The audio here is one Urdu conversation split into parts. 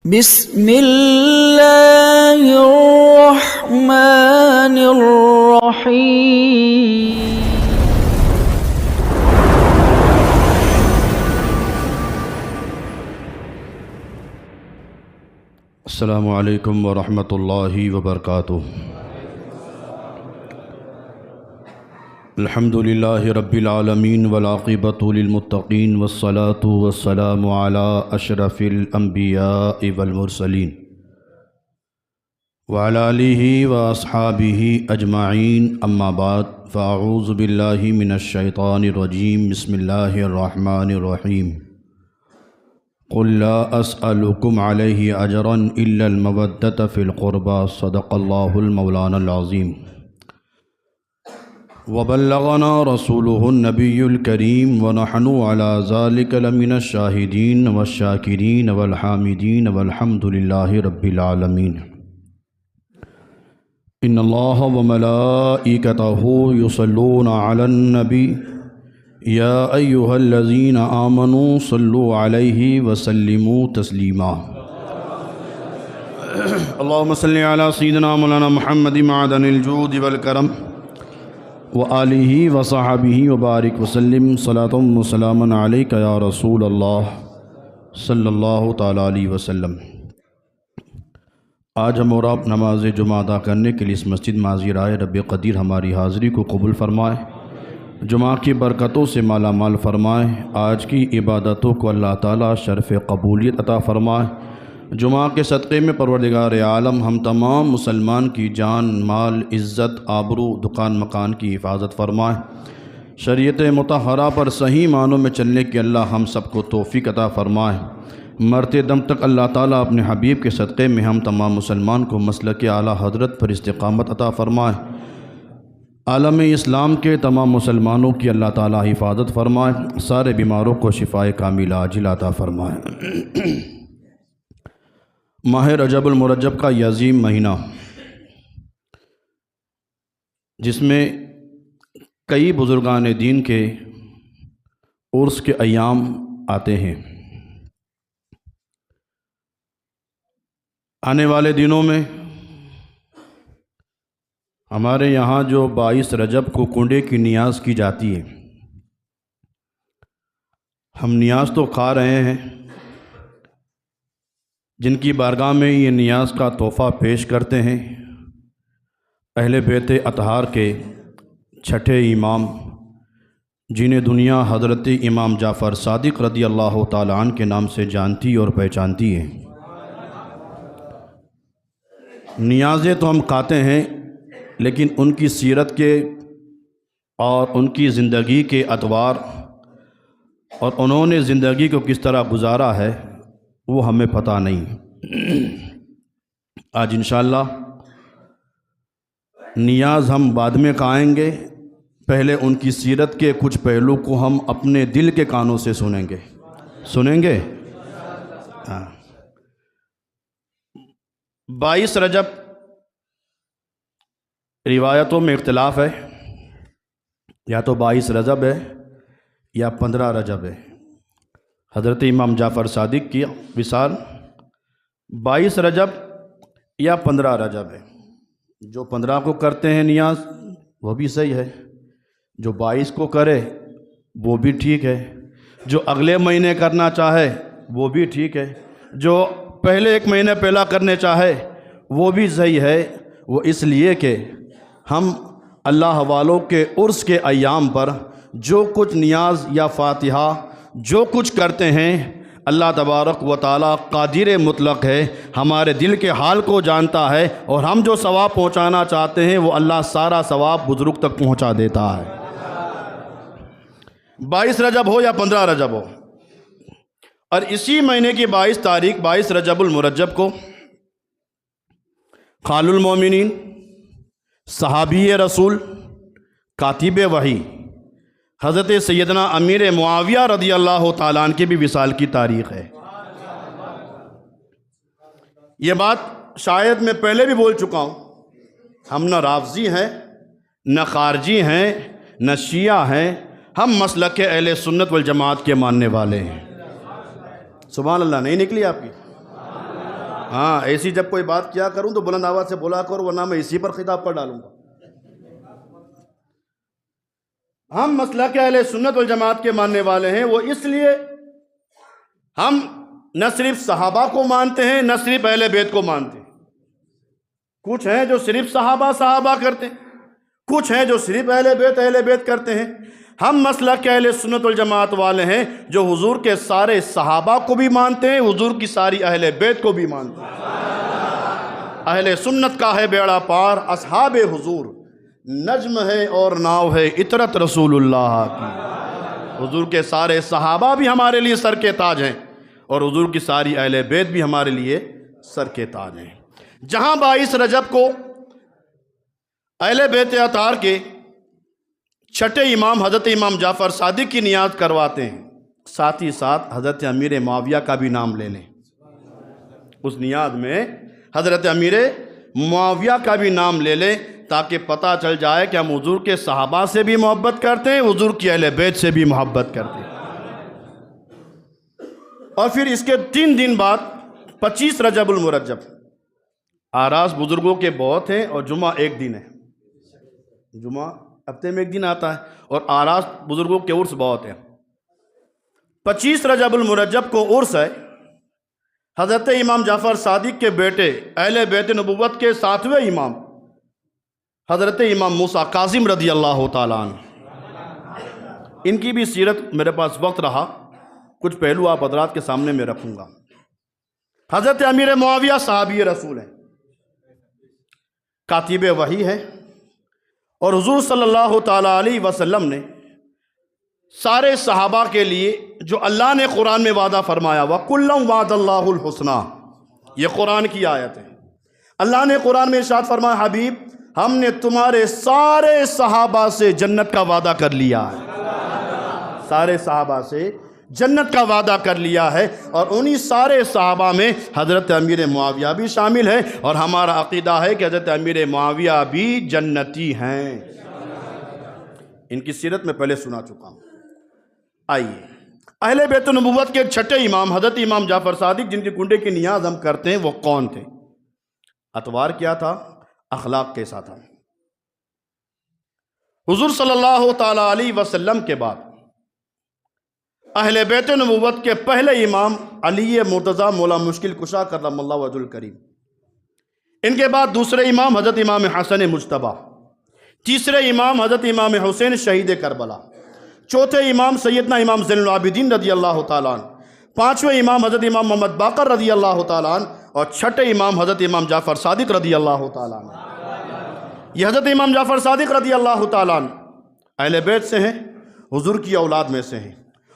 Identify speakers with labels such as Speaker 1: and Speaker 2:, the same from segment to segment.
Speaker 1: بسم اللہ الرحمن الرحیم
Speaker 2: السلام علیکم ورحمۃ اللہ وبرکاتہ۔ الحمد للہ رب العالمین والعاقبۃ للمتقین والصلاة والسلام علی اشرف الانبیاء والمرسلین وعلی آلہ واصحابہ اجمعین، اما بعد فاعوذ باللہ من الشیطان الرجیم، بسم اللہ الرحمن الرحیم۔ قل لا اسألکم علیہ اجرا الا المودۃ فی القربى، صدق اللہ المولانا العظیم۔ وبلغنا رسوله النبی الکریم ونحن علی ذلک لمن الشاہدین والشاکرین والحامدین والحمد للہ رب العالمین۔ ان اللہ وملائکتہ یصلون علی النبی یا ایہا الذین آمنوا صلوا علیہ وسلموا تسلیما۔ اللہم صلی علی سیدنا مولانا محمد معدن الجود والکرم وآلہ وصحبہ وبارک وسلم، صلاۃ وسلاما علیک یا رسول اللہ صلی اللہ تعالیٰ علیہ وسلم۔ آج ہم اور آپ نماز جمعہ ادا کرنے کے لیے اس مسجد میں حاضر آئے۔ رب قدیر ہماری حاضری کو قبول فرمائے، جمعہ کی برکتوں سے مالا مال فرمائے، آج کی عبادتوں کو اللہ تعالیٰ شرف قبولیت عطا فرمائے۔ جمعہ کے صدقے میں پروردگار عالم ہم تمام مسلمان کی جان، مال، عزت، آبرو، دکان مکان کی حفاظت فرمائے۔ شریعت مطہرہ پر صحیح معنوں میں چلنے کی اللہ ہم سب کو توفیق عطا فرمائے۔ مرتے دم تک اللہ تعالیٰ اپنے حبیب کے صدقے میں ہم تمام مسلمان کو مسلک اعلیٰ حضرت پر استقامت عطا فرمائے۔ عالم اسلام کے تمام مسلمانوں کی اللہ تعالیٰ حفاظت فرمائے، سارے بیماروں کو شفائے کاملہ عاجلہ عطا فرمائے۔ ماہ رجب المرجب کا یہ عظیم مہینہ، جس میں کئی بزرگان دین کے عرس کے ایام آتے ہیں، آنے والے دنوں میں ہمارے یہاں جو 22 رجب کو کنڈے کی نیاز کی جاتی ہے، ہم نیاز تو کھا رہے ہیں، جن کی بارگاہ میں یہ نیاز کا تحفہ پیش کرتے ہیں اہل بیت اطہار کے چھٹے امام، جنہیں دنیا حضرت امام جعفر صادق رضی اللہ تعالیٰ عنہ کے نام سے جانتی اور پہچانتی ہے۔ نیازیں تو ہم کھاتے ہیں، لیکن ان کی سیرت کے اور ان کی زندگی کے اطوار اور انہوں نے زندگی کو کس طرح گزارا ہے وہ ہمیں پتہ نہیں۔ آج انشاءاللہ نیاز ہم بعد میں کھائیں گے، پہلے ان کی سیرت کے کچھ پہلو کو ہم اپنے دل کے کانوں سے سنیں گے۔ 22 رجب روایتوں میں اختلاف ہے، یا تو 22 رجب ہے یا 15 رجب ہے۔ حضرت امام جعفر صادق کی وصال 22 رجب یا 15 رجب ہے۔ جو 15 کو کرتے ہیں نیاز وہ بھی صحیح ہے، جو 22 کو کرے وہ بھی ٹھیک ہے، جو اگلے مہینے کرنا چاہے وہ بھی ٹھیک ہے، جو پہلے 1 مہینے پہلا کرنے چاہے وہ بھی صحیح ہے۔ وہ اس لیے کہ ہم اللہ والوں کے عرس کے ایام پر جو کچھ نیاز یا فاتحہ جو کچھ کرتے ہیں، اللہ تبارک و تعالیٰ قادر مطلق ہے، ہمارے دل کے حال کو جانتا ہے، اور ہم جو ثواب پہنچانا چاہتے ہیں وہ اللہ سارا ثواب بزرگ تک پہنچا دیتا ہے۔ 22 رجب ہو یا 15 رجب ہو، اور اسی مہینے کی 22 تاریخ 22 رجب المرجب کو خال المومنین، صحابی رسول، کاتب وحی حضرت سیدنا امیر معاویہ رضی اللہ تعالیٰ عنہ کی بھی وصال کی تاریخ ہے۔ یہ بات شاید میں پہلے بھی بول چکا ہوں، ہم نہ رافضی ہیں، نہ خارجی ہیں، نہ شیعہ ہیں، ہم مسلک اہل سنت والجماعت کے ماننے والے ہیں۔ سبحان اللہ نہیں نکلی آپ کی؟ ہاں ایسی جب کوئی بات کیا کروں تو بلند آواز سے بولا کرو ورنہ میں اسی پر خطاب کر ڈالوں گا۔ ہم مسلک اہل سنت والجماعت کے ماننے والے ہیں، وہ اس لیے ہم نہ صرف صحابہ کو مانتے ہیں نہ صرف اہل بیت کو مانتے ہیں۔ کچھ ہیں جو صرف صحابہ کرتے ہیں، کچھ ہیں جو صرف اہل بیت کرتے ہیں۔ ہم مسلک اہل سنت والجماعت والے ہیں جو حضور کے سارے صحابہ کو بھی مانتے ہیں، حضور کی ساری اہل بیت کو بھی مانتے ہیں۔ اہل سنت کا ہے بیڑا پار، اصحاب حضور نجم ہے اور ناؤ ہے اطرت رسول اللہ کی۔ حضور کے سارے صحابہ بھی ہمارے لیے سر کے تاج ہیں اور حضور کی ساری اہل بیت بھی ہمارے لیے سر کے تاج ہیں۔ جہاں 22 رجب کو اہل بیت اطہار کے چھٹے امام حضرت امام جعفر صادق کی نیاز کرواتے ہیں، ساتھ ہی ساتھ حضرت امیر معاویہ کا بھی نام لے لیں۔ اس نیاز میں حضرت امیر معاویہ کا بھی نام لے لیں تاکہ پتہ چل جائے کہ ہم حضور کے صحابہ سے بھی محبت کرتے ہیں، حضور کی اہل بیت سے بھی محبت کرتے ہیں۔ اور پھر اس کے 3 دن بعد 25 رجب المرجب، آراس بزرگوں کے بہت ہیں اور جمعہ ایک دن ہے، جمعہ ہفتے میں ایک دن آتا ہے اور آراس بزرگوں کے عرس بہت ہیں۔ 25 رجب المرجب کو عرس ہے حضرت امام جعفر صادق کے بیٹے اہل بیت نبوت کے 7ویں امام حضرت امام موسیٰ کاظم رضی اللہ تعالیٰ عنہ۔ ان کی بھی سیرت میرے پاس وقت رہا، کچھ پہلو آپ حضرات کے سامنے میں رکھوں گا۔ حضرت امیر معاویہ صحابی رسول ہیں، کاتب وحی ہے، اور حضور صلی اللہ تعالیٰ علیہ وسلم نے سارے صحابہ کے لیے جو اللہ نے قرآن میں وعدہ فرمایا وَكُلًّا وَعَدَ اللَّهُ الْحُسْنَى، یہ قرآن کی آیت ہے۔ اللہ نے قرآن میں ارشاد فرمایا حبیب ہم نے تمہارے سارے صحابہ سے جنت کا وعدہ کر لیا ہے، سارے صحابہ سے جنت کا وعدہ کر لیا ہے، اور انہی سارے صحابہ میں حضرت امیر معاویہ بھی شامل ہے، اور ہمارا عقیدہ ہے کہ حضرت امیر معاویہ بھی جنتی ہیں۔ ان کی سیرت میں پہلے سنا چکا ہوں۔ آئیے اہل بیت نبوت کے چھٹے امام حضرت امام جعفر صادق جن کے کنڈے کی نیاز ہم کرتے ہیں وہ کون تھے، اتوار کیا تھا، اخلاق کیسا تھا۔ حضور صلی اللہ تعالیٰ علیہ وسلم کے بعد اہل بیت نبوت کے پہلے امام علی مرتضیٰ مولا مشکل کشا کرم اللہ وجہ الکریم، ان کے بعد دوسرے امام حضرت امام حسن مجتبیٰ، تیسرے امام حضرت امام حسین شہید کربلا، چوتھے امام سیدنا امام زین العابدین رضی اللہ تعالیٰ عنہ، پانچویں امام حضرت امام محمد باقر رضی اللہ تعالیٰ عنہ، اور چھٹے امام حضرت امام جعفر صادق رضی اللہ تعالیٰ عنہ۔ یہ حضرت امام جعفر صادق رضی اللہ تعالیٰ عنہ اہل بیت سے ہیں، حضور کی اولاد میں سے ہیں،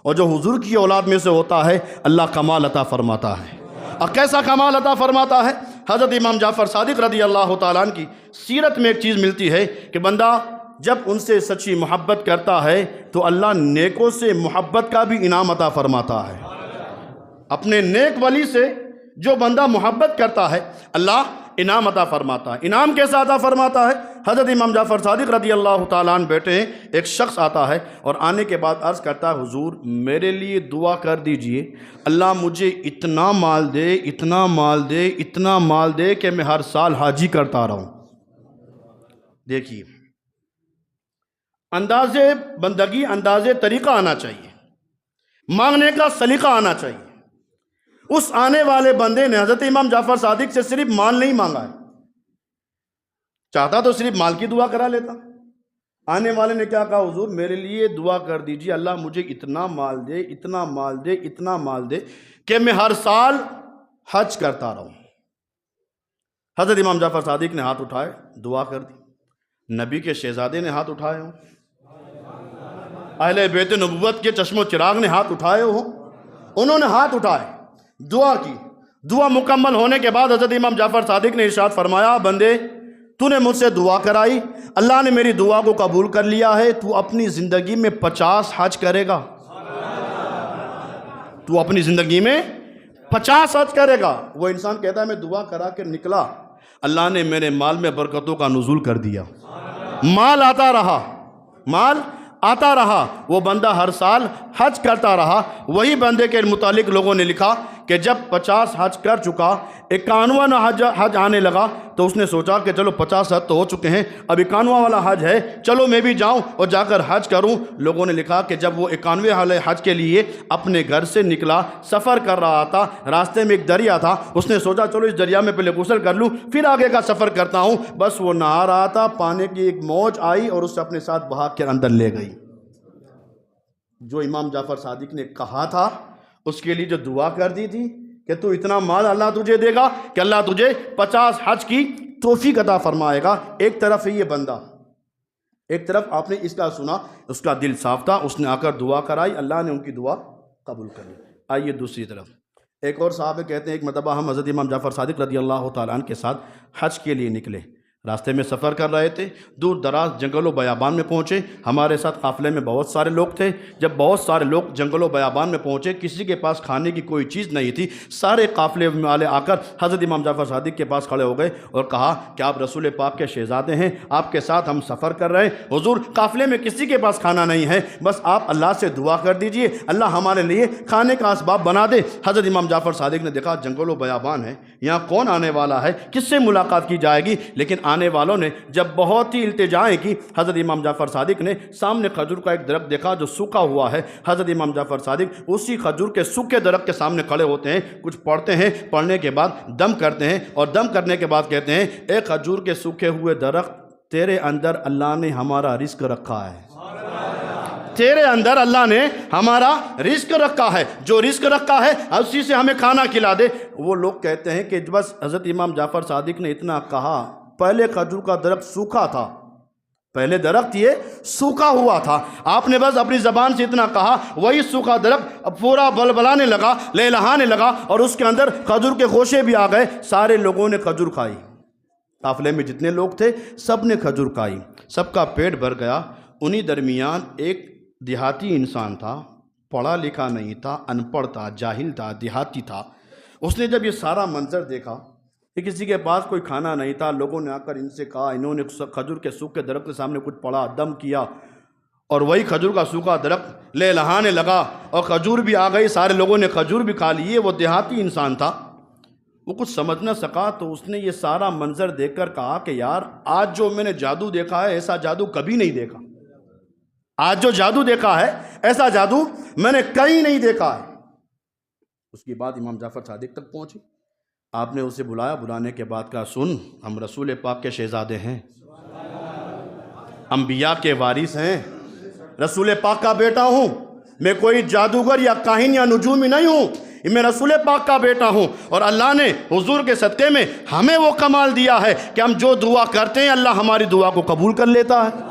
Speaker 2: اور جو حضور کی اولاد میں سے ہوتا ہے اللہ کمال عطا فرماتا ہے۔ اور کیسا کمال عطا فرماتا ہے؟ حضرت امام جعفر صادق رضی اللہ تعالیٰ عنہ کی سیرت میں ایک چیز ملتی ہے کہ بندہ جب ان سے سچی محبت کرتا ہے تو اللہ نیکوں سے محبت کا بھی انعام عطا فرماتا ہے۔ اپنے نیک ولی سے جو بندہ محبت کرتا ہے اللہ انعام عطا فرماتا ہے۔ انعام کیسا عطا فرماتا ہے؟ حضرت امام جعفر صادق رضی اللہ تعالیٰ عنہ بیٹے ہیں، ایک شخص آتا ہے اور آنے کے بعد عرض کرتا ہے حضور میرے لیے دعا کر دیجئے، اللہ مجھے اتنا مال دے، اتنا مال دے، اتنا مال دے کہ میں ہر سال حاجی کرتا رہوں۔ دیکھیے انداز بندگی، انداز طریقہ آنا چاہیے، مانگنے کا سلیقہ آنا چاہیے۔ اس آنے والے بندے نے حضرت امام جعفر صادق سے صرف مال نہیں مانگا ہے، چاہتا تو صرف مال کی دعا کرا لیتا۔ آنے والے نے کیا کہا حضور میرے لیے دعا کر دیجیے، اللہ مجھے اتنا مال دے، اتنا مال دے، اتنا مال دے کہ میں ہر سال حج کرتا رہوں۔ حضرت امام جعفر صادق نے ہاتھ اٹھائے، دعا کر دی۔ نبی کے شہزادے نے ہاتھ اٹھائے ہوں، اہل بیت نبوت کے چشم و چراغ نے ہاتھ اٹھائے ہوں، انہوں نے ہاتھ اٹھائے، دعا کی۔ دعا مکمل ہونے کے بعد حضرت امام جعفر صادق نے ارشاد فرمایا بندے تو نے مجھ سے دعا کرائی، اللہ نے میری دعا کو قبول کر لیا ہے، تو اپنی زندگی میں 50 حج کرے گا، تو اپنی زندگی میں 50 حج کرے گا۔ وہ انسان کہتا ہے میں دعا کرا کے نکلا، اللہ نے میرے مال میں برکتوں کا نزول کر دیا، مال آتا رہا، مال آتا رہا، وہ بندہ ہر سال حج کرتا رہا۔ وہی بندے کے متعلق لوگوں نے لکھا کہ جب 50 حج کر چکا، 51واں حج آنے لگا تو اس نے سوچا کہ چلو 50 حج تو ہو چکے ہیں، اب 91واں والا حج ہے، چلو میں بھی جاؤں اور جا کر حج کروں۔ لوگوں نے لکھا کہ جب وہ 91ویں والے حج کے لیے اپنے گھر سے نکلا، سفر کر رہا تھا، راستے میں ایک دریا تھا، اس نے سوچا چلو اس دریا میں پہلے غسل کر لوں پھر آگے کا سفر کرتا ہوں۔ بس وہ نہا رہا تھا، پانی کی ایک موج آئی اور اسے اپنے ساتھ بہا کے اندر لے گئی۔ جو امام جعفر صادق نے کہا تھا، اس کے لیے جو دعا کر دی تھی کہ تو اتنا مال اللہ تجھے دے گا کہ اللہ تجھے 50 حج کی توفیق عطا فرمائے گا۔ ایک طرف ہے یہ بندہ، ایک طرف آپ نے اس کا سنا، اس کا دل صاف تھا، اس نے آ کر دعا کرائی، اللہ نے ان کی دعا قبول کری۔ آئیے دوسری طرف، ایک اور صحابہ کہتے ہیں ایک مرتبہ ہم حضرت امام جعفر صادق رضی اللہ تعالیٰ عنہ کے ساتھ حج کے لیے نکلے، راستے میں سفر کر رہے تھے، دور دراز جنگل و بیابان میں پہنچے، ہمارے ساتھ قافلے میں بہت سارے لوگ تھے۔ جب بہت سارے لوگ جنگل و بیابان میں پہنچے، کسی کے پاس کھانے کی کوئی چیز نہیں تھی، سارے قافلے والے آ کر حضرت امام جعفر صادق کے پاس کھڑے ہو گئے اور کہا کہ آپ رسول پاک کے شہزادے ہیں، آپ کے ساتھ ہم سفر کر رہے ہیں، حضور قافلے میں کسی کے پاس کھانا نہیں ہے، بس آپ اللہ سے دعا کر دیجئے اللہ ہمارے لیے کھانے کا اسباب بنا دے۔ حضرت امام جعفر صادق نے دیکھا جنگل و بیابان ہے، یہاں کون آنے والا ہے، کس سے ملاقات کی جائے گی، لیکن آنے والوں نے جب بہت ہی التجائیں کی، حضرت امام جعفر صادق نے سامنے کھجور کا ایک درخت دیکھا جو سوکھا ہوا ہے۔ حضرت امام جعفر صادق اسی کھجور کے سوکھے درخت کے سامنے کھڑے ہوتے ہیں، کچھ پڑھتے ہیں، پڑھنے کے بعد دم کرتے ہیں اور دم کرنے کے بعد کہتے ہیں اے کھجور کے سوکھے ہوئے درخت، تیرے اندر اللہ نے ہمارا رزق رکھا ہے، تیرے اندر اللہ نے ہمارا رزق رکھا ہے، جو رزق رکھا ہے اسی سے ہمیں کھانا کھلا دے۔ وہ لوگ کہتے ہیں کہ بس حضرت امام جعفر صادق نے اتنا کہا، پہلے کھجور کا درخت سوکھا تھا، پہلے درخت یہ سوکھا ہوا تھا، آپ نے بس اپنی زبان سے اتنا کہا، وہی سوکھا درخت پورا بلبلانے لگا، لہلہانے لگا اور اس کے اندر کھجور کے خوشے بھی آ گئے۔ سارے لوگوں نے کھجور کھائی، قافلے میں جتنے لوگ تھے سب نے کھجور کھائی، سب کا پیٹ بھر گیا۔ انہی درمیان ایک دیہاتی انسان تھا، پڑھا لکھا نہیں تھا، ان پڑھ تھا، جاہل تھا، دیہاتی تھا۔ اس نے جب یہ سارا منظر دیکھا کہ کسی کے پاس کوئی کھانا نہیں تھا، لوگوں نے آ کر ان سے کہا، انہوں نے کھجور کے سوکھے درخت کے سامنے کچھ پڑا، دم کیا اور وہی کھجور کا سوکھا درخت لہلہانے لگا اور کھجور بھی آ گئی، سارے لوگوں نے کھجور بھی کھا لی۔ وہ دیہاتی انسان تھا، وہ کچھ سمجھ نہ سکا، تو اس نے یہ سارا منظر دیکھ کر کہا کہ یار آج جو میں نے جادو دیکھا ہے ایسا جادو کبھی نہیں دیکھا، آج جو جادو دیکھا ہے ایسا جادو میں نے کہیں نہیں دیکھا ہے۔ اس کے بعد امام جعفر صادق تک پہنچی، آپ نے اسے بلایا، بلانے کے بعد کہا سن، ہم رسول پاک کے شہزادے ہیں، انبیاء کے وارث ہیں، رسول پاک کا بیٹا ہوں، میں کوئی جادوگر یا کاہن یا نجومی نہیں ہوں، میں رسول پاک کا بیٹا ہوں، اور اللہ نے حضور کے صدقے میں ہمیں وہ کمال دیا ہے کہ ہم جو دعا کرتے ہیں اللہ ہماری دعا کو قبول کر لیتا ہے،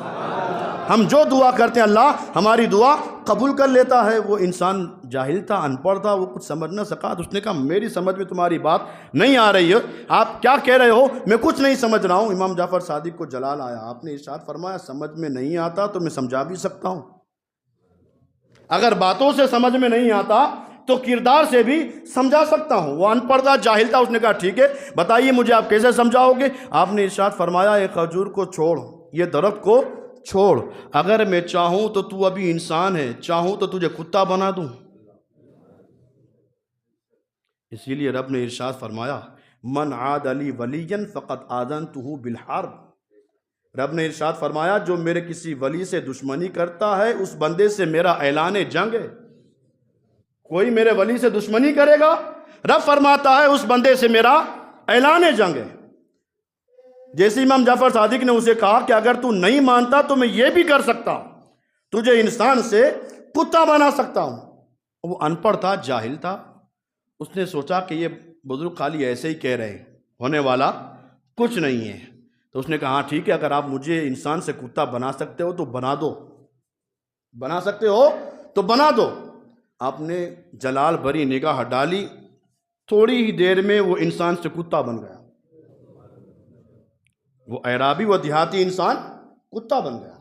Speaker 2: ہم جو دعا کرتے ہیں اللہ ہماری دعا قبول کر لیتا ہے۔ وہ انسان جاہل تھا، ان پڑھ تھا، وہ کچھ سمجھ نہ سکا، تو اس نے کہا میری سمجھ میں تمہاری بات نہیں آ رہی ہے، آپ کیا کہہ رہے ہو، میں کچھ نہیں سمجھ رہا ہوں۔ امام جعفر صادق کو جلال آیا، آپ نے ارشاد فرمایا سمجھ میں نہیں آتا تو میں سمجھا بھی سکتا ہوں، اگر باتوں سے سمجھ میں نہیں آتا تو کردار سے بھی سمجھا سکتا ہوں۔ وہ ان پڑھ تھا، جاہل تھا، اس نے کہا ٹھیک ہے بتائیے مجھے آپ کیسے سمجھاؤ گے۔ آپ نے ارشاد فرمایا یہ کھجور کو چھوڑ، یہ درخت کو چھوڑ، اگر میں چاہوں تو تو ابھی انسان ہے، چاہوں تو تجھے کتا بنا دوں۔ اسی لیے رب نے ارشاد فرمایا من عاد علی ولیا فقد آذنتہ بالحرب، رب نے ارشاد فرمایا جو میرے کسی ولی سے دشمنی کرتا ہے اس بندے سے میرا اعلان جنگ ہے۔ کوئی میرے ولی سے دشمنی کرے گا، رب فرماتا ہے اس بندے سے میرا اعلان جنگ ہے۔ جیسے امام جعفر صادق نے اسے کہا کہ اگر تو نہیں مانتا تو میں یہ بھی کر سکتا ہوں، تجھے انسان سے کتا بنا سکتا ہوں۔ وہ ان پڑھ تھا، جاہل تھا، اس نے سوچا کہ یہ بزرگ خالی ایسے ہی کہہ رہے ہیں، ہونے والا کچھ نہیں ہے۔ تو اس نے کہا ہاں ٹھیک ہے، اگر آپ مجھے انسان سے کتا بنا سکتے ہو تو بنا دو، بنا سکتے ہو تو بنا دو۔ آپ نے جلال بھری نگاہ ڈالی، تھوڑی ہی دیر میں وہ انسان سے کتا بن گیا، وہ اعرابی و دیہاتی انسان کتا بن گیا۔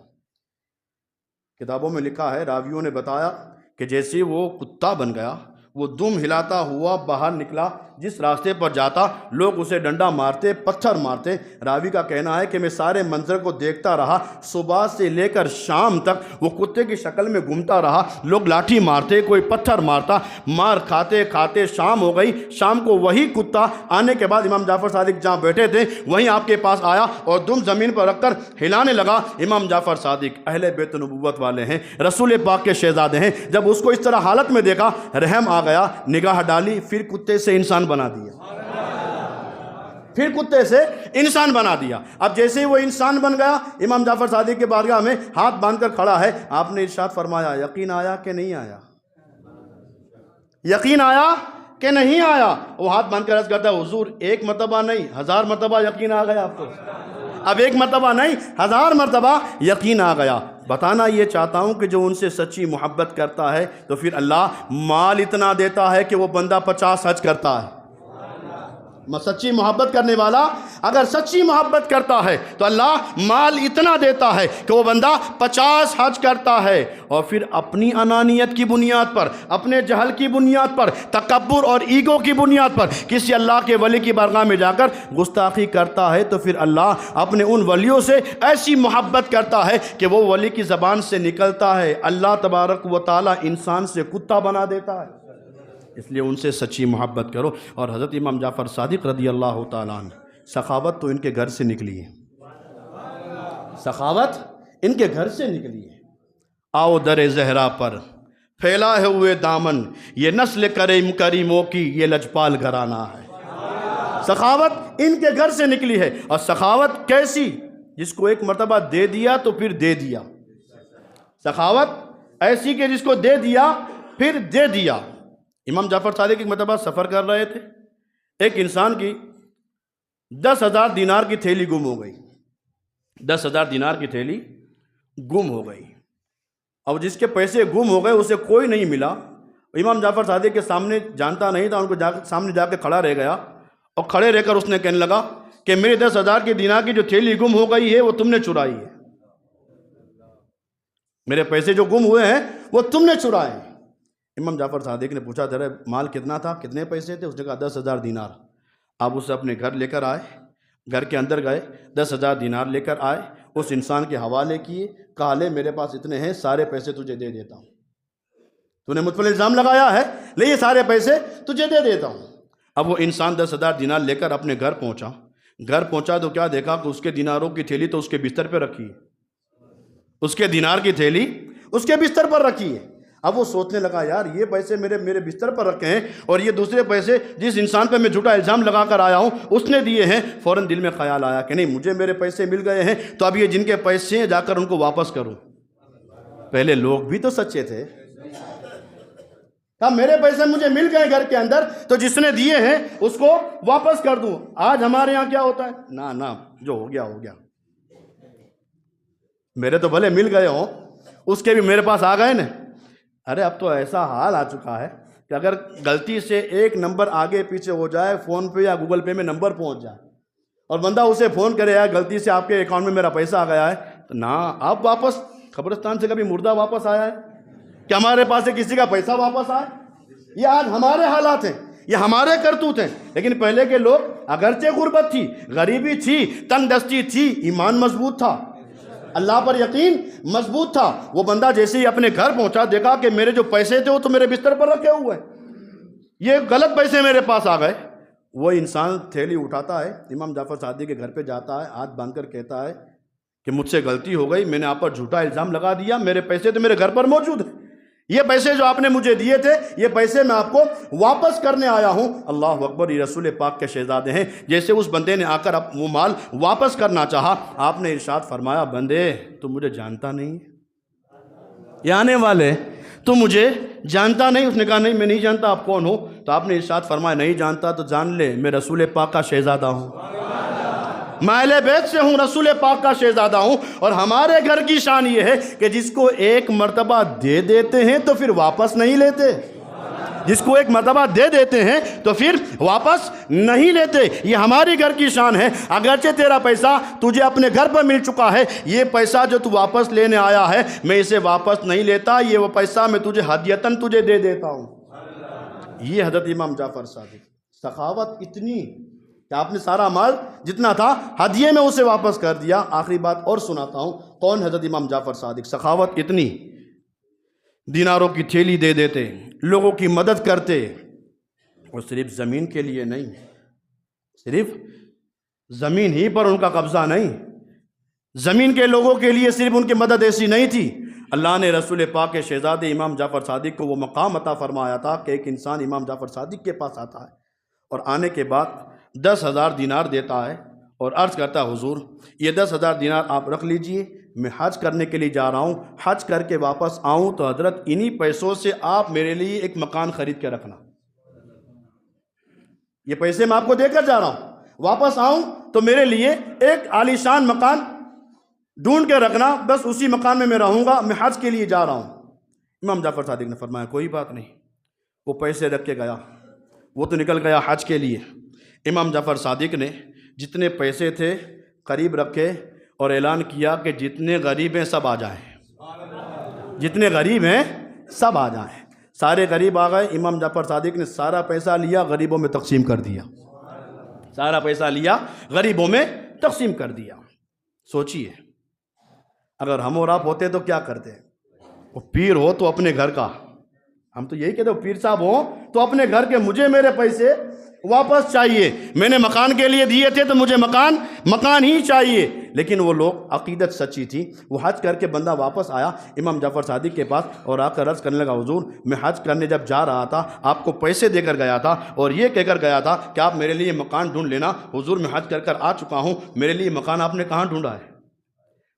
Speaker 2: کتابوں میں لکھا ہے، راویوں نے بتایا کہ جیسے وہ کتا بن گیا، وہ دم ہلاتا ہوا باہر نکلا، جس راستے پر جاتا لوگ اسے ڈنڈا مارتے، پتھر مارتے۔ راوی کا کہنا ہے کہ میں سارے منظر کو دیکھتا رہا، صبح سے لے کر شام تک وہ کتے کی شکل میں گھومتا رہا، لوگ لاٹھی مارتے، کوئی پتھر مارتا، مار کھاتے کھاتے شام ہو گئی۔ شام کو وہی کتا آنے کے بعد امام جعفر صادق جہاں بیٹھے تھے وہیں آپ کے پاس آیا اور دم زمین پر رکھ کر ہلانے لگا۔ امام جعفر صادق اہل بیت نبوت والے ہیں، رسول پاک کے شہزادے ہیں۔ جب اس کو اس طرح حالت میں دیکھا رحم آ گیا، نگاہ ڈالی، پھر کتے سے انسان بنا دیا، پھر کتے سے انسان بنا دیا۔ اب جیسے ہی وہ انسان بن گیا، امام جعفر صادق کے بارگاہ میں ہاتھ باندھ کر کھڑا ہے۔ آپ نے ارشاد فرمایا یقین آیا کہ نہیں آیا؟ یقین آیا کہ نہیں آیا؟ وہ ہاتھ باندھ کر عرض کرتا ہے حضور ایک مرتبہ نہیں 1000 مرتبہ یقین آ گیا آپ کو۔ اب ایک مرتبہ نہیں 1000 مرتبہ یقین آ گیا۔ بتانا یہ چاہتا ہوں کہ جو ان سے سچی محبت کرتا ہے تو پھر اللہ مال اتنا دیتا ہے کہ وہ بندہ 50 حج کرتا ہے۔ سچی محبت کرنے والا اگر سچی محبت کرتا ہے تو اللہ مال اتنا دیتا ہے کہ وہ بندہ 50 حج کرتا ہے، اور پھر اپنی انانیت کی بنیاد پر، اپنے جہل کی بنیاد پر، تکبر اور ایگو کی بنیاد پر کسی اللہ کے ولی کی بارگاہ میں جا کر گستاخی کرتا ہے تو پھر اللہ اپنے ان ولیوں سے ایسی محبت کرتا ہے کہ وہ ولی کی زبان سے نکلتا ہے اللہ تبارک و تعالی انسان سے کتا بنا دیتا ہے۔ اس لیے ان سے سچی محبت کرو۔ اور حضرت امام جعفر صادق رضی اللہ تعالیٰ عنہ، سخاوت تو ان کے گھر سے نکلی ہے، سخاوت ان کے گھر سے نکلی ہے۔ آؤ در زہرا پر پھیلا ہے ہوئے دامن، یہ نسل کریموں کی یہ لجپال گھرانہ ہے۔ سخاوت ان کے گھر سے نکلی ہے، اور سخاوت کیسی؟ جس کو ایک مرتبہ دے دیا تو پھر دے دیا۔ سخاوت ایسی کہ جس کو دے دیا پھر دے دیا۔ امام جعفر صادق ایک مرتبہ سفر کر رہے تھے، ایک انسان کی 10,000 دینار کی تھیلی گم ہو گئی، 10,000 دینار کی تھیلی گم ہو گئی، اور جس کے پیسے گم ہو گئے اسے کوئی نہیں ملا۔ امام جعفر صادق کے سامنے جانتا نہیں تھا، ان کو سامنے جا کے کھڑا رہ گیا، اور کھڑے رہ کر اس نے کہنے لگا کہ میرے 10,000 کی دینار کی جو تھیلی گم ہو گئی ہے وہ تم نے چرائی ہے، میرے پیسے جو گم ہوئے ہیں وہ تم نے چرائے ہیں۔ امام جعفر صادق نے پوچھا تیرا مال کتنا تھا، کتنے پیسے تھے؟ اس نے کہا 10,000 دینار۔ آپ اسے اپنے گھر لے کر آئے، گھر کے اندر گئے، 10,000 دینار لے کر آئے، اس انسان کے حوالے کیے، کہا لے میرے پاس اتنے ہیں، سارے پیسے تجھے دے دیتا ہوں، تو نے مجھ پر الزام لگایا ہے، لے یہ سارے پیسے تجھے دے دیتا ہوں۔ اب وہ انسان 10,000 دینار لے کر اپنے گھر پہنچا، گھر پہنچا تو کیا دیکھا کہ اس کے دیناروں کی تھیلی تو اس کے بستر پہ رکھی ہے، اس کے دینار کی تھیلی اس کے بستر پر رکھی ہے۔ اب وہ سوچنے لگا یار یہ پیسے میرے بستر پر رکھے ہیں، اور یہ دوسرے پیسے جس انسان پہ میں جھوٹا الزام لگا کر آیا ہوں اس نے دیے ہیں۔ فوراً دل میں خیال آیا کہ نہیں مجھے میرے پیسے مل گئے ہیں تو اب یہ جن کے پیسے ہیں جا کر ان کو واپس کروں۔ پہلے لوگ بھی تو سچے تھے، کہا میرے پیسے مجھے مل گئے گھر کے اندر تو جس نے دیے ہیں اس کو واپس کر دوں۔ آج ہمارے ہاں کیا ہوتا ہے، نہ جو ہو گیا ہو گیا، میرے تو بھلے مل گئے ہوں اس کے بھی میرے پاس آ گئے نا۔ ارے اب تو ایسا حال آ چکا ہے کہ اگر غلطی سے ایک نمبر آگے پیچھے ہو جائے، فون پے یا گوگل پے میں نمبر پہنچ جائے اور بندہ اسے فون کرے یار غلطی سے آپ کے اکاؤنٹ میں میرا پیسہ آ گیا ہے، تو نہ آپ واپس قبرستان سے کبھی مردہ واپس آیا ہے کہ ہمارے پاس سے کسی کا پیسہ واپس آئے؟ یہ آج ہمارے حالات ہیں، یہ ہمارے کرتوت ہیں۔ لیکن پہلے کے لوگ اگرچہ غربت تھی، غریبی تھی، تنگ دستی تھی، ایمان مضبوط تھا، اللہ پر یقین مضبوط تھا۔ وہ بندہ جیسے ہی اپنے گھر پہنچا دیکھا کہ میرے جو پیسے تھے وہ تو میرے بستر پر رکھے ہوئے ہیں، یہ غلط پیسے میرے پاس آ گئے۔ وہ انسان تھیلی اٹھاتا ہے، امام جعفر صادق کے گھر پہ جاتا ہے، ہاتھ باندھ کر کہتا ہے کہ مجھ سے غلطی ہو گئی، میں نے آپ پر جھوٹا الزام لگا دیا، میرے پیسے تو میرے گھر پر موجود ہیں، یہ پیسے جو آپ نے مجھے دیے تھے یہ پیسے میں آپ کو واپس کرنے آیا ہوں۔ اللہ اکبر، یہ رسول پاک کے شہزادے ہیں۔ جیسے اس بندے نے آ کر وہ مال واپس کرنا چاہا، آپ نے ارشاد فرمایا بندے تو مجھے جانتا نہیں، یہ آنے والے تو مجھے جانتا نہیں؟ اس نے کہا نہیں میں نہیں جانتا، آپ کون ہو؟ تو آپ نے ارشاد فرمایا نہیں جانتا تو جان لے میں رسول پاک کا شہزادہ ہوں، میں اہل بیت سے ہوں، رسول پاک کا شہزادہ ہوں۔ اور ہمارے گھر کی شان یہ ہے کہ جس کو ایک مرتبہ دے دیتے ہیں تو پھر واپس نہیں لیتے، جس کو ایک مرتبہ دے دیتے ہیں تو پھر واپس نہیں لیتے، یہ ہماری گھر کی شان ہے۔ اگرچہ تیرا پیسہ تجھے اپنے گھر پر مل چکا ہے، یہ پیسہ جو تو واپس لینے آیا ہے میں اسے واپس نہیں لیتا، یہ وہ پیسہ میں تجھے ہدیتاً تجھے دے دیتا ہوں۔ یہ حضرت امام جعفر صادق سخاوت اتنی کہ آپ نے سارا مال جتنا تھا ہدیے میں اسے واپس کر دیا۔ آخری بات اور سناتا ہوں، کون؟ حضرت امام جعفر صادق۔ سخاوت اتنی، دیناروں کی تھیلی دے دیتے، لوگوں کی مدد کرتے، اور صرف زمین کے لیے نہیں، صرف زمین ہی پر ان کا قبضہ نہیں، زمین کے لوگوں کے لیے صرف ان کی مدد ایسی نہیں تھی، اللہ نے رسول پاک کے شہزادے امام جعفر صادق کو وہ مقام عطا فرمایا تھا کہ ایک انسان امام جعفر صادق کے پاس آتا ہے اور آنے کے بعد 10,000 دینار دیتا ہے اور عرض کرتا ہے حضور یہ 10,000 دینار آپ رکھ لیجئے، میں حج کرنے کے لیے جا رہا ہوں، حج کر کے واپس آؤں تو حضرت انہی پیسوں سے آپ میرے لیے ایک مکان خرید کے رکھنا، یہ پیسے میں آپ کو دے کر جا رہا ہوں، واپس آؤں تو میرے لیے ایک عالیشان مکان ڈھونڈ کے رکھنا، بس اسی مکان میں رہوں گا، میں حج کے لیے جا رہا ہوں۔ امام جعفر صادق نے فرمایا کوئی بات نہیں، وہ پیسے رکھ کے گیا، وہ تو نکل گیا حج کے لیے۔ امام جعفر صادق نے جتنے پیسے تھے قریب رکھے اور اعلان کیا کہ جتنے غریب ہیں سب آ جائیں، جتنے غریب ہیں سب آ جائیں۔ سارے غریب آ گئے، امام جعفر صادق نے سارا پیسہ لیا غریبوں میں تقسیم کر دیا، سارا پیسہ لیا غریبوں میں تقسیم کر دیا۔ سوچئے اگر ہم اور آپ ہوتے تو کیا کرتے؟ وہ پیر ہو تو اپنے گھر کا، ہم تو یہی کہتے ہیں پیر صاحب ہوں تو اپنے گھر کے مجھے میرے پیسے واپس چاہیے، میں نے مکان کے لیے دیے تھے تو مجھے مکان ہی چاہیے۔ لیکن وہ لوگ عقیدت سچی تھی، وہ حج کر کے بندہ واپس آیا امام جعفر صادق کے پاس اور آ کر عرض کرنے لگا حضور میں حج کرنے جب جا رہا تھا آپ کو پیسے دے کر گیا تھا اور یہ کہہ کر گیا تھا کہ آپ میرے لیے مکان ڈھونڈ لینا، حضور میں حج کر آ چکا ہوں، میرے لیے مکان آپ نے کہاں ڈھونڈا ہے؟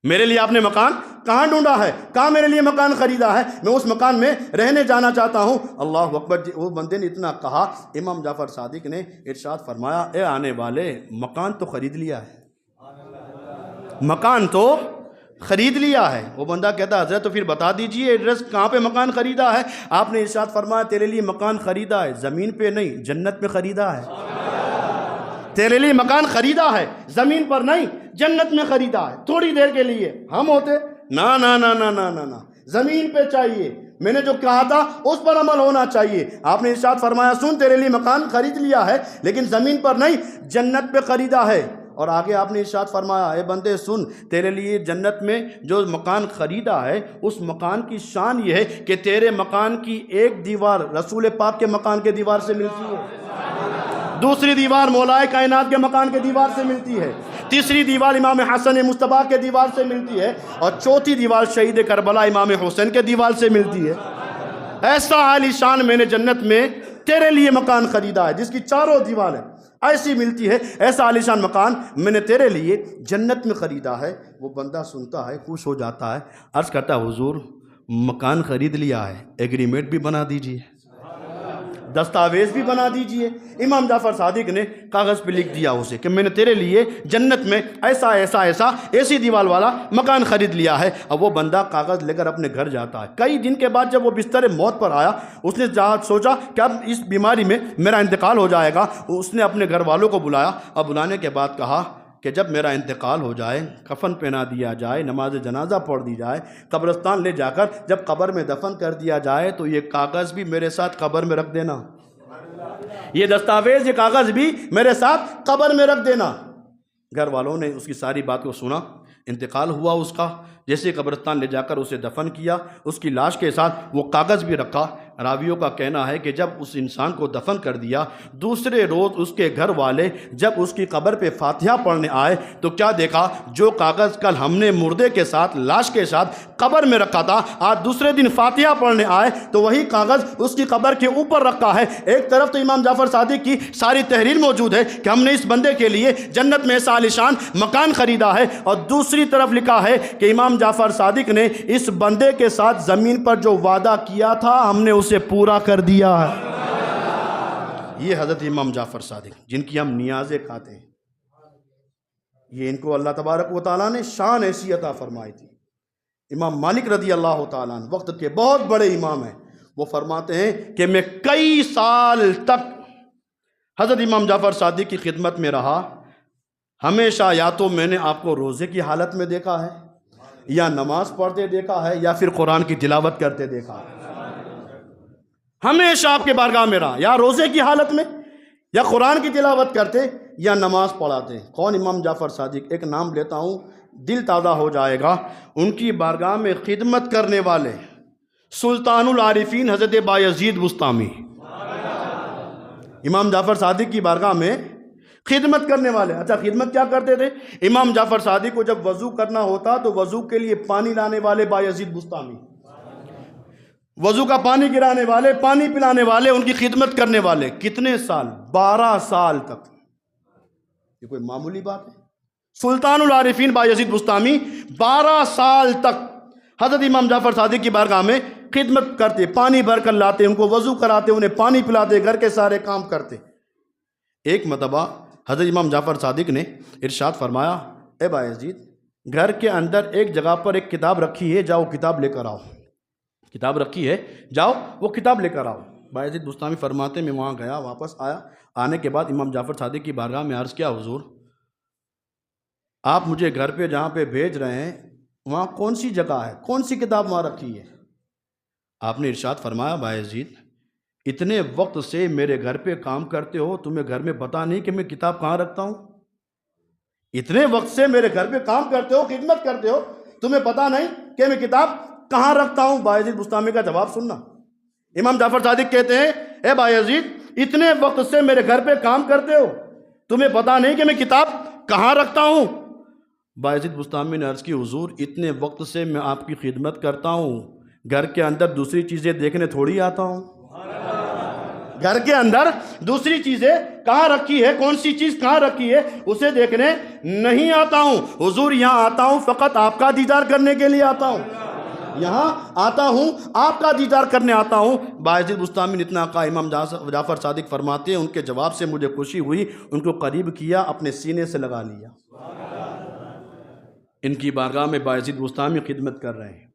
Speaker 2: میرے لیے آپ نے مکان کہاں ڈھونڈا ہے؟ کہاں میرے لیے مکان خریدا ہے؟ میں اس مکان میں رہنے جانا چاہتا ہوں۔ اللہ اکبر جی، وہ بندے نے اتنا کہا، امام جعفر صادق نے ارشاد فرمایا اے آنے والے، مکان تو خرید لیا ہے، مکان تو خرید لیا ہے۔ وہ بندہ کہتا حضرت تو پھر بتا دیجئے ایڈریس کہاں پہ مکان خریدا ہے؟ آپ نے ارشاد فرمایا تیرے لیے مکان خریدا ہے، زمین پہ نہیں جنت میں خریدا ہے، تیرے لیے مکان خریدا ہے، زمین پر نہیں جنت میں خریدا ہے۔ تھوڑی دیر کے لیے ہم ہوتے نا نا نا نا نا نا نا، زمین پہ چاہیے، میں نے جو کہا تھا اس پر عمل ہونا چاہیے۔ آپ نے ارشاد فرمایا سن تیرے لیے مکان خرید لیا ہے لیکن زمین پر نہیں جنت پہ خریدا ہے، اور آگے آپ نے ارشاد فرمایا اے بندے سن تیرے لیے جنت میں جو مکان خریدا ہے اس مکان کی شان یہ ہے کہ تیرے مکان کی ایک دیوار رسول پاک کے مکان کے دیوار سے ملتی ہے، دوسری دیوار مولائے کائنات کے مکان کے دیوار سے ملتی ہے، تیسری دیوار امام حسن مصطفیٰ کے دیوار سے ملتی ہے، اور چوتھی دیوار شہید کربلا امام حسین کے دیوار سے ملتی ہے۔ ایسا عالی شان میں نے جنت میں تیرے لیے مکان خریدا ہے جس کی چاروں دیواریں ایسی ملتی ہے، ایسا عالی شان مکان میں نے تیرے لیے جنت میں خریدا ہے۔ وہ بندہ سنتا ہے خوش ہو جاتا ہے، عرض کرتا ہے حضور مکان خرید لیا ہے، ایگریمنٹ بھی بنا دیجئے، دستاویز بھی بنا دیجئے۔ امام جعفر صادق نے کاغذ پہ لکھ دیا اسے کہ میں نے تیرے لیے جنت میں ایسی دیوار والا مکان خرید لیا ہے۔ اب وہ بندہ کاغذ لے کر اپنے گھر جاتا ہے۔ کئی دن کے بعد جب وہ بستر موت پر آیا اس نے سوچا کہ اب اس بیماری میں میرا انتقال ہو جائے گا۔ اس نے اپنے گھر والوں کو بلایا اور بلانے کے بعد کہا کہ جب میرا انتقال ہو جائے، کفن پہنا دیا جائے، نماز جنازہ پڑھ دی جائے، قبرستان لے جا کر جب قبر میں دفن کر دیا جائے تو یہ کاغذ بھی میرے ساتھ قبر میں رکھ دینا، یہ دستاویز یہ کاغذ بھی میرے ساتھ قبر میں رکھ دینا۔ گھر والوں نے اس کی ساری بات کو سنا، انتقال ہوا اس کا، جیسے قبرستان لے جا کر اسے دفن کیا، اس کی لاش کے ساتھ وہ کاغذ بھی رکھا۔ راویوں کا کہنا ہے کہ جب اس انسان کو دفن کر دیا، دوسرے روز اس کے گھر والے جب اس کی قبر پہ فاتحہ پڑھنے آئے تو کیا دیکھا، جو کاغذ کل ہم نے مردے کے ساتھ لاش کے ساتھ قبر میں رکھا تھا، آج دوسرے دن فاتحہ پڑھنے آئے تو وہی کاغذ اس کی قبر کے اوپر رکھا ہے۔ ایک طرف تو امام جعفر صادق کی ساری تحریر موجود ہے کہ ہم نے اس بندے کے لیے جنت میں ایسا عالیشان مکان خریدا ہے، اور دوسری طرف لکھا ہے کہ امام جعفر صادق نے اس بندے کے ساتھ زمین پر جو وعدہ کیا تھا ہم نے اسے پورا کر دیا ہے۔ یہ حضرت امام جعفر صادق جن کی ہم نیازیں کھاتے ہیں، یہ ان کو اللہ تبارک و تعالیٰ نے شان ایسی عطا فرمائی تھی۔ امام مالک رضی اللہ تعالیٰ عنہ وقت کے بہت بڑے امام ہیں، وہ فرماتے ہیں کہ میں کئی سال تک حضرت امام جعفر صادق کی خدمت میں رہا، ہمیشہ یا تو میں نے آپ کو روزے کی حالت میں دیکھا ہے، یا نماز پڑھتے دیکھا ہے، یا پھر قرآن کی تلاوت کرتے دیکھا ہے۔ ہمیشہ آپ کے بارگاہ میں رہا، یا روزے کی حالت میں، یا قرآن کی تلاوت کرتے یا نماز پڑھاتے. کون؟ امام جعفر صادق. ایک نام لیتا ہوں، دل تازہ ہو جائے گا. ان کی بارگاہ میں خدمت کرنے والے سلطان العارفین حضرت بایزید بسطامی. امام جعفر صادق کی بارگاہ میں خدمت کرنے والے. اچھا، خدمت کیا کرتے تھے؟ امام جعفر صادق کو جب وضو کرنا ہوتا تو وضو کے لیے پانی لانے والے بایزید بسطامی، وضو کا پانی گرانے والے، پانی پلانے والے، ان کی خدمت کرنے والے. کتنے سال؟ 12 سال تک. یہ کوئی معمولی بات ہے؟ سلطان العارفین بایزید بسطامی 12 سال تک حضرت امام جعفر صادق کی بارگاہ میں خدمت کرتے، پانی بھر کر لاتے، ان کو وضو کراتے، انہیں پانی پلاتے، گھر کے سارے کام کرتے. ایک مرتبہ حضرت امام جعفر صادق نے ارشاد فرمایا، اے بایزید، گھر کے اندر ایک جگہ پر ایک کتاب رکھی ہے، جاؤ کتاب لے کر آؤ. کتاب رکھی ہے، جاؤ وہ کتاب لے کر آؤ. بایزید بسطامی فرماتے میں وہاں گیا، واپس آیا. آنے کے بعد امام جعفر صادق کی بارگاہ میں عرض کیا، حضور آپ مجھے گھر پہ جہاں پہ بھیج رہے ہیں وہاں کون سی جگہ ہے، کون سی کتاب وہاں رکھی ہے؟ آپ نے ارشاد فرمایا، بایزید اتنے وقت سے میرے گھر پہ کام کرتے ہو، تمہیں گھر میں پتہ نہیں کہ میں کتاب کہاں رکھتا ہوں؟ اتنے وقت سے میرے گھر پہ کام کرتے ہو، خدمت کرتے ہو، تمہیں پتہ نہیں کہ میں کتاب کہاں رکھتا ہوں؟ بایزید بسطامی کا جواب سننا. امام جعفر صادق کہتے ہیں، اے بایزید اتنے وقت سے میرے گھر پہ کام کرتے ہو، تمہیں پتہ نہیں کہ میں کتاب کہاں رکھتا ہوں؟ بایزید بسطامی نے عرض کی، حضور اتنے وقت سے میں آپ کی خدمت کرتا ہوں، گھر کے اندر دوسری چیزیں دیکھنے تھوڑی آتا ہوں. گھر کے اندر دوسری چیزیں کہاں رکھی ہے، کون سی چیز کہاں رکھی ہے، اسے دیکھنے نہیں آتا ہوں. حضور یہاں آتا ہوں فقط آپ کا دیدار کرنے کے لیے آتا ہوں، یہاں آتا ہوں آپ کا دیدار کرنے آتا ہوں. بایزید بسطامی نے اتنا کہا. امام جعفر صادق فرماتے ہیں، ان کے جواب سے مجھے خوشی ہوئی، ان کو قریب کیا، اپنے سینے سے لگا لیا. ان کی بارگاہ میں بایزید بسطامی خدمت کر رہے ہیں.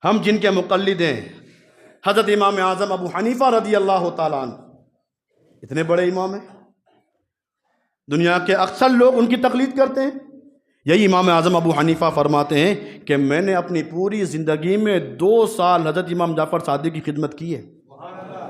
Speaker 2: ہم جن کے مقلد ہیں حضرت امام اعظم ابو حنیفہ رضی اللہ تعالیٰ عنہ، اتنے بڑے امام ہیں، دنیا کے اکثر لوگ ان کی تقلید کرتے ہیں. یہی امام اعظم ابو حنیفہ فرماتے ہیں کہ میں نے اپنی پوری زندگی میں 2 سال حضرت امام جعفر صادق کی خدمت کی ہے.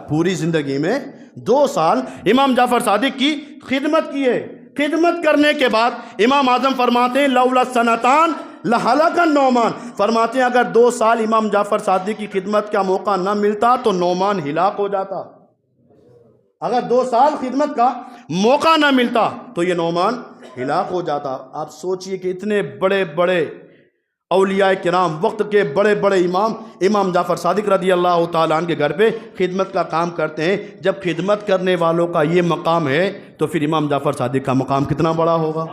Speaker 2: پوری زندگی میں 2 سال امام جعفر صادق کی خدمت کی ہے. خدمت کرنے کے بعد امام اعظم فرماتے ہیں، لولا سنتان لہلک النعمان. فرماتے ہیں اگر 2 سال امام جعفر صادق کی خدمت کا موقع نہ ملتا تو نعمان ہلاک ہو جاتا. اگر 2 سال خدمت کا موقع نہ ملتا تو یہ نعمان ہلاک ہو جاتا. آپ سوچئے کہ اتنے بڑے بڑے اولیاء کرام، وقت کے بڑے بڑے امام، امام جعفر صادق رضی اللہ تعالیٰ عنہ کے گھر پہ خدمت کا کام کرتے ہیں. جب خدمت کرنے والوں کا یہ مقام ہے تو پھر امام جعفر صادق کا مقام کتنا بڑا ہوگا.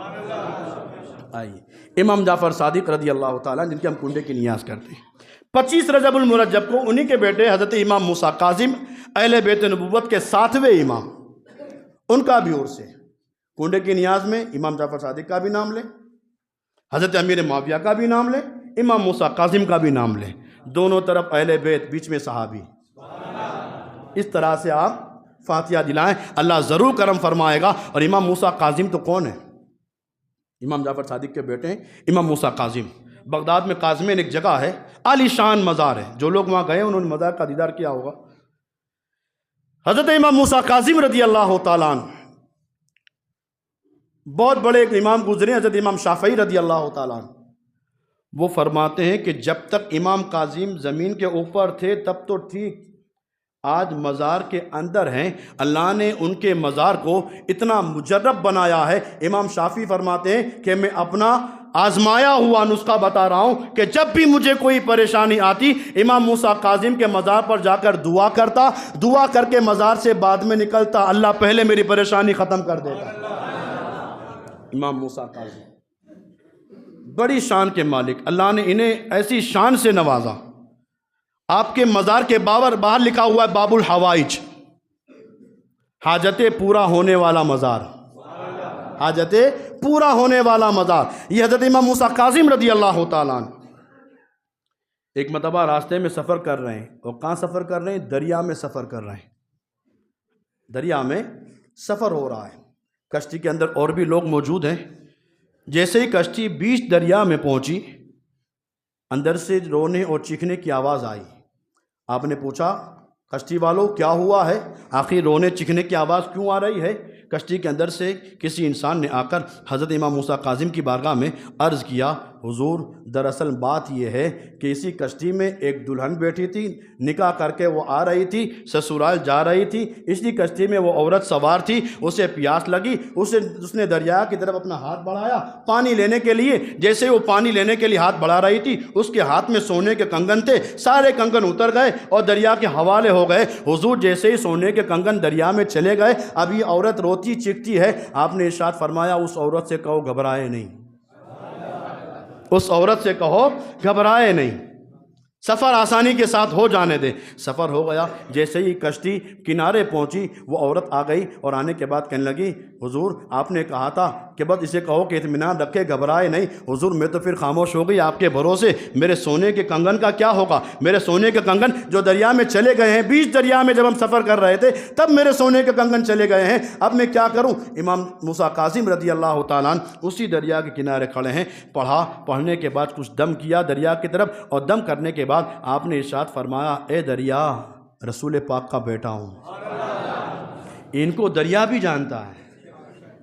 Speaker 2: آئیے امام جعفر صادق رضی اللہ تعالیٰ جن کے ہم کنڈے کی نیاز کرتے ہیں، 25 رجب المرجب کو انہی کے بیٹے حضرت امام موسیٰ کاظم اہل بیت نبوت کے 7ویں امام، ان کا بھی عرس ہے. کنڈے کی نیاز میں امام جعفر صادق کا بھی نام لیں، حضرت امیر معاویہ کا بھی نام لیں، امام موسیٰ کاظم کا بھی نام لیں. دونوں طرف اہل بیت، بیچ میں صحابی. اس طرح سے آپ فاتحہ دلائیں، اللہ ضرور کرم فرمائے گا. اور امام موسیٰ کاظم تو کون ہے؟ امام جعفر صادق کے بیٹے ہیں امام موسیٰ کاظم. بغداد میں کاظمین ایک جگہ ہے، عالی شان مزار ہے. جو لوگ وہاں گئے انہوں نے مزار کا دیدار کیا ہوگا. حضرت امام موسیٰ کاظم رضی اللہ تعالیٰ عنہ بہت بڑے ایک امام گزرے، حضرت امام شافعی رضی اللہ تعالیٰ عنہ. وہ فرماتے ہیں کہ جب تک امام کاظم زمین کے اوپر تھے تب تو ٹھیک، آج مزار کے اندر ہیں، اللہ نے ان کے مزار کو اتنا مجرب بنایا ہے. امام شافعی فرماتے ہیں کہ میں اپنا آزمایا ہوا نسخہ بتا رہا ہوں کہ جب بھی مجھے کوئی پریشانی آتی امام موسیٰ کاظم کے مزار پر جا کر دعا کرتا، دعا کر کے مزار سے بعد میں نکلتا، اللہ پہلے میری پریشانی ختم کر دیتا. امام موسیٰ کاظم بڑی شان کے مالک، اللہ نے انہیں ایسی شان سے نوازا. آپ کے مزار کے باہر لکھا ہوا ہے باب الحوائج، حاجتیں پورا ہونے والا مزار، حاجتیں پورا ہونے والا مزار. یہ حضرت امام موسیٰ کاظم رضی اللہ تعالیٰ عنہ ایک مرتبہ راستے میں سفر کر رہے ہیں. اور کہاں سفر کر رہے ہیں؟ دریا میں سفر کر رہے ہیں. دریا میں سفر ہو رہا ہے، کشتی کے اندر اور بھی لوگ موجود ہیں. جیسے ہی کشتی بیچ دریا میں پہنچی، اندر سے رونے اور چیخنے کی آواز آئی. آپ نے پوچھا کشتی والوں کیا ہوا ہے؟ آخر رونے چکھنے کی آواز کیوں آ رہی ہے؟ کشتی کے اندر سے کسی انسان نے آ کر حضرت امام موسیٰ کاظم کی بارگاہ میں عرض کیا، حضور دراصل بات یہ ہے کہ اسی کشتی میں ایک دلہن بیٹھی تھی، نکاح کر کے وہ آ رہی تھی، سسرال جا رہی تھی، اسی کشتی میں وہ عورت سوار تھی، اسے پیاس لگی، اس نے دریا کی طرف اپنا ہاتھ بڑھایا پانی لینے کے لیے۔ جیسے وہ پانی لینے کے لیے ہاتھ بڑھا رہی تھی، اس کے ہاتھ میں سونے کے کنگن تھے، سارے کنگن اتر گئے اور دریا کے حوالے ہو گئے۔ حضور جیسے ہی سونے کے کنگن دریا میں چلے گئے، اب یہ عورت روتی چیختی ہے، آپ نے ارشاد فرمایا اس عورت سے کہو گھبرائے نہیں، اس عورت سے کہو گھبرائے نہیں، سفر آسانی کے ساتھ ہو جانے دے۔ سفر ہو گیا، جیسے ہی کشتی کنارے پہنچی وہ عورت آ گئی اور آنے کے بعد کہنے لگی، حضور آپ نے کہا تھا کہ بس اسے کہو کہ اطمینان رکھے، گھبرائے نہیں۔ حضور میں تو پھر خاموش ہو گئی آپ کے بھروسے، میرے سونے کے کنگن کا کیا ہوگا؟ میرے سونے کے کنگن جو دریا میں چلے گئے ہیں، بیچ دریا میں جب ہم سفر کر رہے تھے تب میرے سونے کے کنگن چلے گئے ہیں، اب میں کیا کروں؟ امام موسیٰ کاظم رضی اللہ تعالیٰ عنہ اسی دریا کے کنارے کھڑے ہیں، پڑھنے کے بعد کچھ دم کیا دریا کی طرف، اور دم کرنے کے بعد آپ نے ارشاد فرمایا، اے دریا رسول پاک کا بیٹا ہوں۔ ان کو دریا بھی جانتا ہے،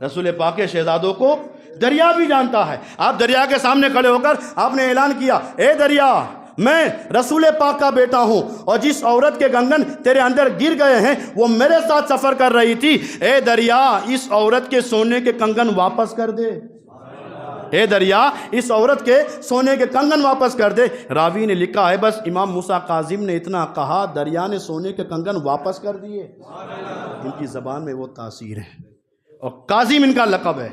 Speaker 2: رسول پاک کے شہزادوں کو دریا بھی جانتا ہے۔ آپ دریا کے سامنے کھڑے ہو کر آپ نے اعلان کیا، اے دریا میں رسول پاک کا بیٹا ہوں، اور جس عورت کے کنگن تیرے اندر گر گئے ہیں وہ میرے ساتھ سفر کر رہی تھی، اے دریا اس عورت کے سونے کے کنگن واپس کر دے، اے دریا اس عورت کے سونے کے کنگن واپس کر دے۔ راوی نے لکھا ہے بس امام موسیٰ کاظم نے اتنا کہا، دریا نے سونے کے کنگن واپس کر دیے۔ ان کی زبان میں وہ تاثیر ہے، اور کاظم ان کا لقب ہے،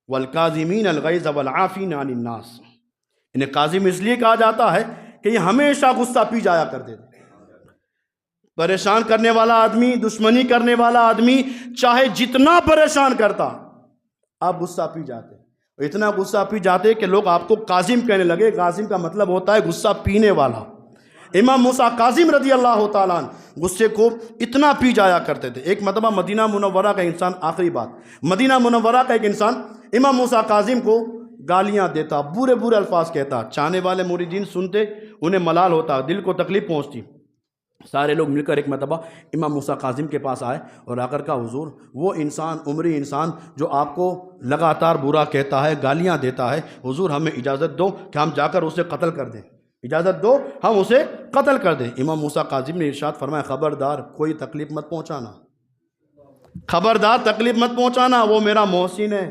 Speaker 2: والکاظمین الغیظ والعافین عن الناس۔ انہیں کاظم اس لیے کہا جاتا ہے کہ یہ ہمیشہ غصہ پی جایا کرتے تھے۔ پریشان کرنے والا آدمی، دشمنی کرنے والا آدمی چاہے جتنا پریشان کرتا، آپ غصہ پی جاتے، اتنا غصہ پی جاتے کہ لوگ آپ کو کاظم کہنے لگے۔ کاظم کا مطلب ہوتا ہے غصہ پینے والا۔ امام موسیٰ کاظم رضی اللہ تعالیٰ عنہ غصے کو اتنا پی جایا کرتے تھے۔ ایک مرتبہ مدینہ منورہ کا انسان، آخری بات، مدینہ منورہ کا ایک انسان امام موسیٰ کاظم کو گالیاں دیتا، برے برے الفاظ کہتا، چاہنے والے مریدین سنتے، انہیں ملال ہوتا، دل کو تکلیف پہنچتی۔ سارے لوگ مل کر ایک مرتبہ امام موسیٰ کاظم کے پاس آئے اور آ کر کہا، حضور وہ انسان، عمری انسان جو آپ کو لگاتار برا کہتا ہے، گالیاں دیتا ہے، حضور ہمیں اجازت دو کہ ہم جا کر اسے قتل کر دیں، اجازت دو ہم اسے قتل کر دیں۔ امام موسیٰ کاظم نے ارشاد فرمایا، خبردار کوئی تکلیف مت پہنچانا، خبردار تکلیف مت پہنچانا، وہ میرا محسن ہے،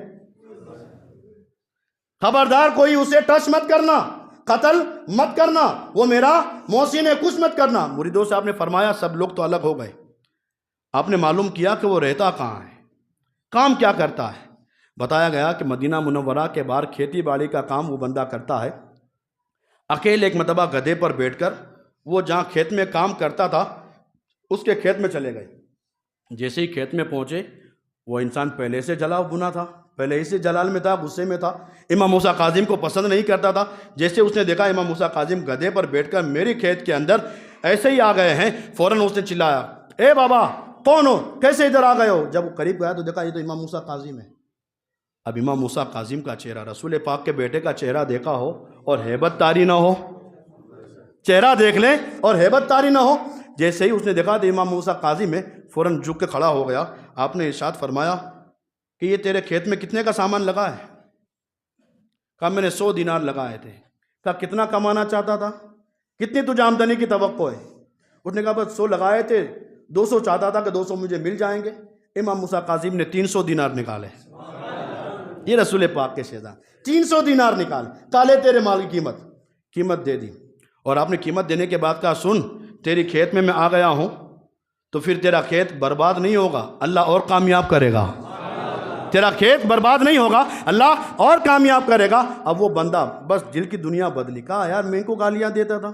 Speaker 2: خبردار کوئی اسے ٹچ مت کرنا، قتل مت کرنا، وہ میرا محسن ہے، کچھ مت کرنا۔ مریدوں سے آپ نے فرمایا، سب لوگ تو الگ ہو گئے، آپ نے معلوم کیا کہ وہ رہتا کہاں ہے، کام کیا کرتا ہے؟ بتایا گیا کہ مدینہ منورہ کے باہر کھیتی باڑی کا کام وہ بندہ کرتا ہے۔ اکیلے ایک مرتبہ گدھے پر بیٹھ کر وہ جہاں کھیت میں کام کرتا تھا اس کے کھیت میں چلے گئے۔ جیسے ہی کھیت میں پہنچے، وہ انسان پہلے سے جلا بنا تھا، پہلے ہی سے جلال میں تھا، غصے میں تھا، امام موسیٰ کاظم کو پسند نہیں کرتا تھا۔ جیسے اس نے دیکھا امام موسیٰ کاظم گدھے پر بیٹھ کر میری کھیت کے اندر ایسے ہی آ گئے ہیں، فوراً اس نے چلایا، اے بابا کون ہو، کیسے ادھر آ گئے ہو؟ جب وہ قریب گیا تو دیکھا یہ تو امام موسیٰ کاظم ہے۔ اب امام موسیٰ کاظم کا چہرہ، رسول پاک کے بیٹے کا چہرہ دیکھا ہو اور ہیبت طاری نہ ہو، چہرہ دیکھ لیں اور ہیبت طاری نہ ہو۔ جیسے ہی اس نے دیکھا تو امام موسیٰ کاظم ہے، فوراً جھک کے کھڑا ہو گیا۔ آپ نے ارشاد فرمایا کہ یہ تیرے کھیت میں کتنے کا سامان لگا ہے؟ کہا میں نے 100 دینار لگائے تھے۔ کہا کتنا کمانا چاہتا تھا، کتنی تجھے آمدنی کی توقع ہے؟ اس نے کہا بس 100 لگائے تھے، 200 چاہتا تھا کہ 200 مجھے مل جائیں گے۔ امام موسیٰ کاظم نے 300 دینار نکالے، یہ رسول پاک کے شہزاد 300 دینار نکالے، کالے تیرے مال کی قیمت دے دی۔ اور آپ نے قیمت دینے کے بعد کہا، سن تیری کھیت میں آ گیا ہوں تو پھر تیرا کھیت برباد نہیں ہوگا، اللہ اور کامیاب کرے گا، تیرا کھیت برباد نہیں ہوگا، اللہ اور کامیاب کرے گا۔ اب وہ بندہ بس دل کی دنیا بدلی، کہا یار میں ان کو گالیاں دیتا تھا،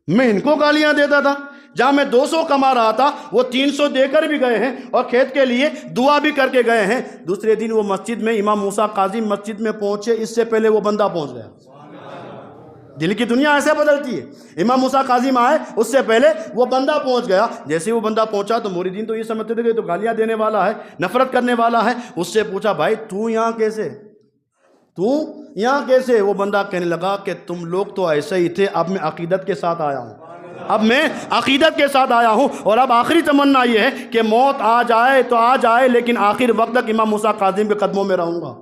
Speaker 2: میں ان کو گالیاں دیتا تھا، جہاں میں 200 کما رہا تھا وہ 300 دے کر بھی گئے ہیں اور کھیت کے لیے دعا بھی کر کے گئے ہیں۔ دوسرے دن وہ مسجد میں، امام موسیٰ کاظم مسجد میں پہنچے، اس سے پہلے وہ بندہ پہنچ گیا۔ دل کی دنیا ایسے بدلتی ہے، امام موسیٰ کاظم آئے اس سے پہلے وہ بندہ پہنچ گیا۔ جیسے وہ بندہ پہنچا تو مریدین تو یہ سمجھتے تھے کہ تو گالیاں دینے والا ہے، نفرت کرنے والا ہے۔ اس سے پوچھا بھائی تو یہاں کیسے، تو یہاں کیسے؟ وہ بندہ کہنے لگا کہ تم لوگ تو ایسے ہی تھے، اب میں عقیدت کے ساتھ آیا ہوں۔ اب میں عقیدت کے ساتھ آیا ہوں، اور اب آخری تمنا یہ ہے کہ موت آ جائے تو آ جائے، لیکن آخر وقت تک امام موسیٰ کاظم کے قدموں میں رہوں گا،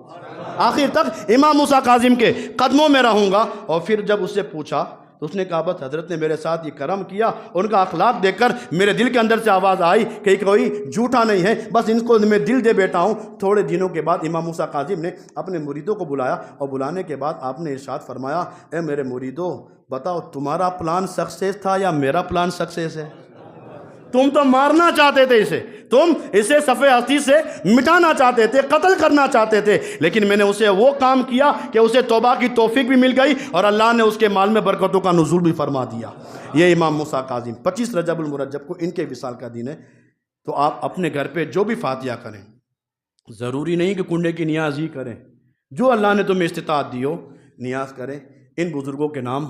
Speaker 2: آخر تک امام موسیٰ کاظم کے قدموں میں رہوں گا۔ اور پھر جب اس سے پوچھا تو اس نے کہا بس حضرت نے میرے ساتھ یہ کرم کیا، ان کا اخلاق دیکھ کر میرے دل کے اندر سے آواز آئی کہ کوئی جھوٹا نہیں ہے، بس ان کو میں دل دے بیٹا ہوں۔ تھوڑے دنوں کے بعد امام موسیٰ کاظم نے اپنے مریدوں کو بلایا، اور بلانے کے بعد آپ نے ارشاد فرمایا، اے میرے مریدوں بتاؤ تمہارا پلان سکسیس تھا یا میرا پلان سکسیس ہے؟ تم تو مارنا چاہتے تھے اسے، تم اسے صفحہ ہستی سے مٹانا چاہتے تھے، قتل کرنا چاہتے تھے، لیکن میں نے اسے وہ کام کیا کہ اسے توبہ کی توفیق بھی مل گئی، اور اللہ نے اس کے مال میں برکتوں کا نزول بھی فرما دیا۔ یہ امام موسیٰ کاظم 25 رجب المرجب کو ان کے وصال کا دن ہے۔ تو آپ اپنے گھر پہ جو بھی فاتحہ کریں، ضروری نہیں کہ کنڈے کی نیاز ہی کریں، جو اللہ نے تمہیں استطاعت دی ہو نیاز کریں۔ ان بزرگوں کے نام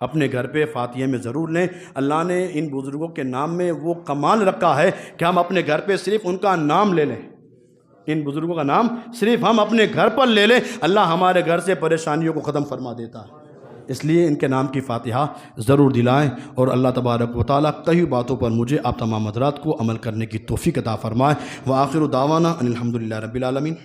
Speaker 2: اپنے گھر پہ فاتحہ میں ضرور لیں۔ اللہ نے ان بزرگوں کے نام میں وہ کمال رکھا ہے کہ ہم اپنے گھر پہ صرف ان کا نام لے لیں، ان بزرگوں کا نام صرف ہم اپنے گھر پر لے لیں، اللہ ہمارے گھر سے پریشانیوں کو ختم فرما دیتا ہے۔ اس لیے ان کے نام کی فاتحہ ضرور دلائیں، اور اللہ تبارک و تعالیٰ کئی باتوں پر مجھے آپ تمام حضرات کو عمل کرنے کی توفیق عطا فرمائے۔ وآخر دعوانا ان الحمدللہ رب العالمین۔